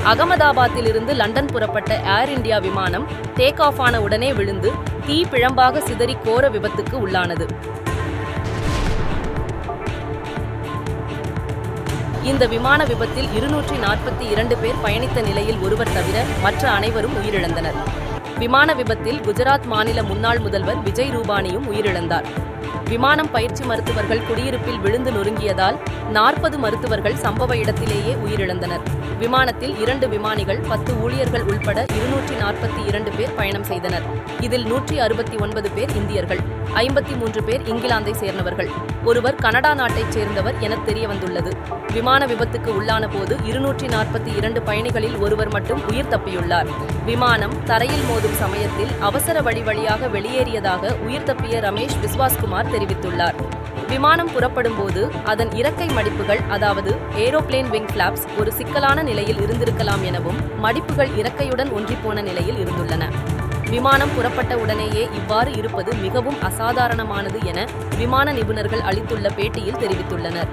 அகமதாபாத்திலிருந்து London புறப்பட்ட ஏர் India விமானம் take off ஆன உடனே விழுந்து தீ பிழம்பாக சிதறி கோர விபத்துக்கு உள்ளானது. இந்த விமான விபத்தில் 242 பேர் பயணித்த நிலையில் ஒருவர் தவிர மற்ற அனைவரும் உயிரிழந்தனர். விமான விபத்தில் குஜராத் மாநில முன்னாள் முதல்வர் விஜய் ரூபானியும் உயிரிழந்தார். விமானம் பயிற்சி மருத்துவர்கள் குடியிருப்பில் விழுந்து நொறுங்கியதால் 40 மருத்துவர்கள் சம்பவ இடத்திலேயே உயிரிழந்தனர். விமானத்தில் 2 விமானிகள் 10 ஊழியர்கள் உள்பட 242 பேர் பயணம் செய்தனர். இதில் 169 பேர் இந்தியர்கள், 53 பேர் இங்கிலாந்தை சேர்ந்தவர்கள், ஒருவர் கனடா நாட்டைச் சேர்ந்தவர் என தெரியவந்துள்ளது. விமான விபத்துக்கு உள்ளான போது 242 பயணிகளில் ஒருவர் மட்டும் உயிர் தப்பியுள்ளார். விமானம் தரையில் மோதும் சமயத்தில் அவசர வழியாக வெளியேறியதாக உயிர் தப்பிய ரமேஷ் விஸ்வாஸ்குமார் தெரிவித்துள்ளார். விமானம் புறப்படும் போது அதன் இறக்கை மடிப்புகள், அதாவது ஏரோப்ளேன் விங் ஃபிளாப்ஸ், ஒரு சிக்கலான நிலையில் இருந்திருக்கலாம் எனவும் மடிப்புகள் இறக்கையுடன் ஒன்றிப்போன நிலையில் இருந்துள்ளன. விமானம் புறப்பட்ட உடனேயே இவ்வாறு இருப்பது மிகவும் அசாதாரணமானது என விமான நிபுணர்கள் அளித்துள்ள பேட்டியில் தெரிவித்துள்ளனர்.